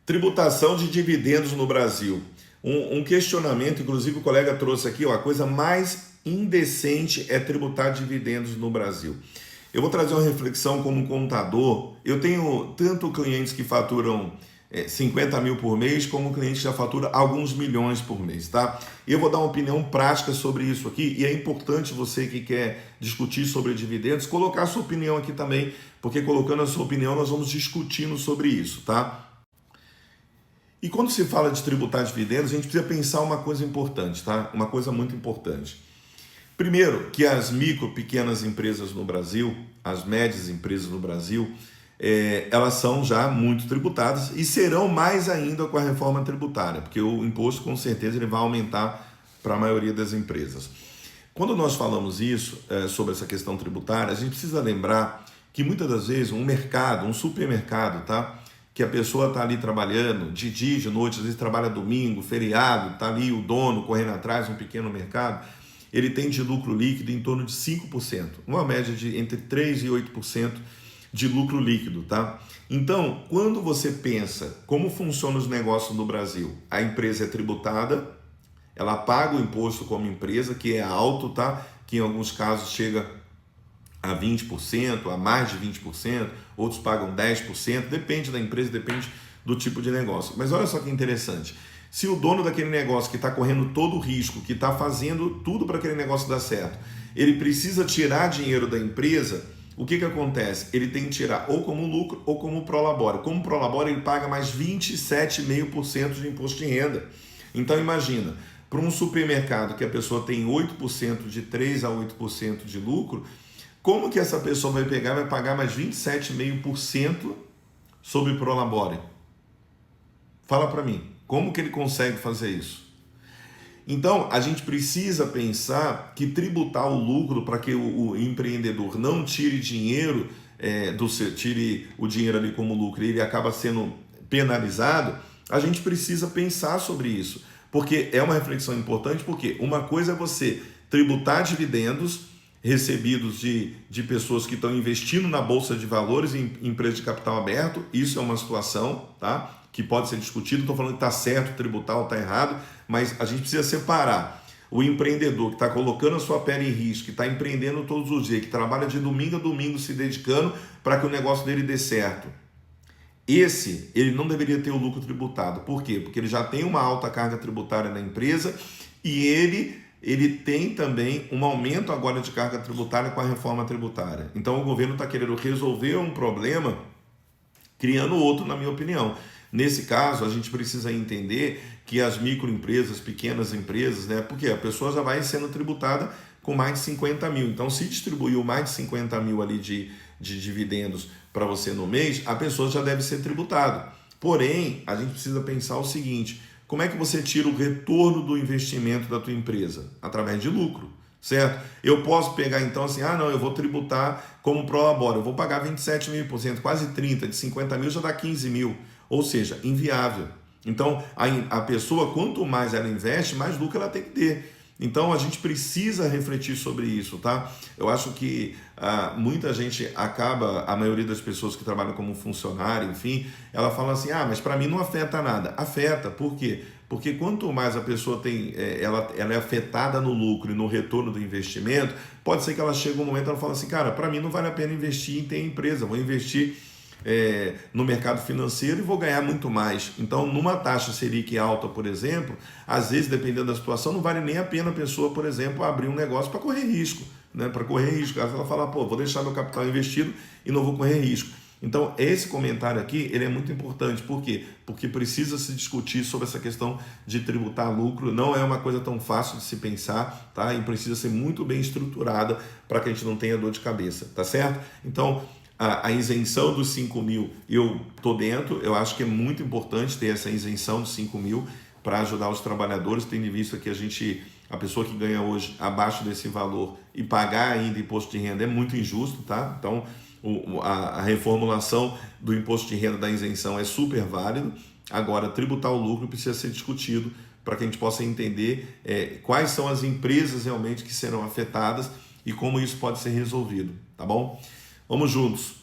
Tributação de dividendos no Brasil. Um questionamento, inclusive o colega trouxe aqui, ó, a coisa mais indecente é tributar dividendos no Brasil. Eu vou trazer uma reflexão como contador. Eu tenho tanto clientes que faturam 50 mil por mês, como clientes que já faturam alguns milhões por mês, tá? Eu vou dar uma opinião prática sobre isso aqui, e é importante você que quer discutir sobre dividendos, colocar a sua opinião aqui também, porque colocando a sua opinião nós vamos discutindo sobre isso, tá? E quando se fala de tributar dividendos, a gente precisa pensar uma coisa importante, tá? Uma coisa muito importante. Primeiro, que as micro, pequenas empresas no Brasil, as médias empresas no Brasil, elas são já muito tributadas e serão mais ainda com a reforma tributária, porque o imposto com certeza ele vai aumentar para a maioria das empresas. Quando nós falamos isso, sobre essa questão tributária, a gente precisa lembrar que muitas das vezes um mercado, um supermercado, tá? Que a pessoa está ali trabalhando de dia, de noite, às vezes trabalha domingo, feriado, está ali o dono correndo atrás, um pequeno mercado, ele tem de lucro líquido em torno de 5%, uma média de entre 3% e 8% de lucro líquido, tá? Então, quando você pensa como funcionam os negócios no Brasil, a empresa é tributada, ela paga o imposto como empresa, que é alto, tá? Que em alguns casos chega a 20%, a mais de 20%, outros pagam 10%, depende da empresa, depende do tipo de negócio. Mas olha só que interessante, se o dono daquele negócio que está correndo todo o risco, que está fazendo tudo para aquele negócio dar certo, ele precisa tirar dinheiro da empresa, o que acontece? Ele tem que tirar ou como lucro ou como prolabore. Como prolabore, ele paga mais 27,5% de imposto de renda. Então imagina, para um supermercado que a pessoa tem 8%, de 3% a 8% de lucro, como que essa pessoa vai pegar e vai pagar mais 27,5% sobre prolabore? Fala para mim, como que ele consegue fazer isso? Então, a gente precisa pensar que tributar o lucro para que o empreendedor não tire dinheiro, tire o dinheiro ali como lucro e ele acaba sendo penalizado, a gente precisa pensar sobre isso. Porque é uma reflexão importante, porque uma coisa é você tributar dividendos recebidos de pessoas que estão investindo na Bolsa de Valores em empresas de capital aberto, isso é uma situação, tá? Que pode ser discutido, estou falando que está certo tributar ou está errado, mas a gente precisa separar o empreendedor que está colocando a sua pele em risco, que está empreendendo todos os dias, que trabalha de domingo a domingo se dedicando para que o negócio dele dê certo. Ele não deveria ter o lucro tributado. Por quê? Porque ele já tem uma alta carga tributária na empresa e ele tem também um aumento agora de carga tributária com a reforma tributária. Então o governo está querendo resolver um problema criando outro, na minha opinião. Nesse caso, a gente precisa entender que as microempresas, pequenas empresas, né? Porque a pessoa já vai sendo tributada com mais de 50 mil. Então, se distribuiu mais de 50 mil ali de dividendos para você no mês, a pessoa já deve ser tributada. Porém, a gente precisa pensar o seguinte: como é que você tira o retorno do investimento da tua empresa? Através de lucro, certo? Eu posso pegar então assim, não, eu vou tributar como prolabore, eu vou pagar 27,5%, quase 30%, de 50 mil já dá 15 mil, ou seja, inviável. Então, a pessoa, quanto mais ela investe, mais lucro ela tem que ter. Então, a gente precisa refletir sobre isso, tá? Eu acho que muita gente acaba, a maioria das pessoas que trabalham como funcionário, enfim, ela fala assim, mas para mim não afeta nada. Afeta, por quê? Porque quanto mais a pessoa tem, ela é afetada no lucro e no retorno do investimento, pode ser que ela chegue um momento e ela fala assim, cara, para mim não vale a pena investir em ter empresa, vou investir no mercado financeiro e vou ganhar muito mais. Então, numa taxa Selic alta, por exemplo, às vezes, dependendo da situação, não vale nem a pena a pessoa, por exemplo, abrir um negócio para correr risco, né? Para correr risco. Ela fala, vou deixar meu capital investido e não vou correr risco. Então, esse comentário aqui, ele é muito importante. Por quê? Porque precisa se discutir sobre essa questão de tributar lucro. Não é uma coisa tão fácil de se pensar, tá? E precisa ser muito bem estruturada para que a gente não tenha dor de cabeça, tá certo? Então, a isenção dos 5 mil, eu estou dentro, eu acho que é muito importante ter essa isenção dos 5 mil para ajudar os trabalhadores, tendo em vista que a pessoa que ganha hoje abaixo desse valor e pagar ainda imposto de renda é muito injusto, tá? Então, a reformulação do imposto de renda da isenção é super válido. Agora, tributar o lucro precisa ser discutido para que a gente possa entender quais são as empresas realmente que serão afetadas e como isso pode ser resolvido, tá bom? Vamos juntos!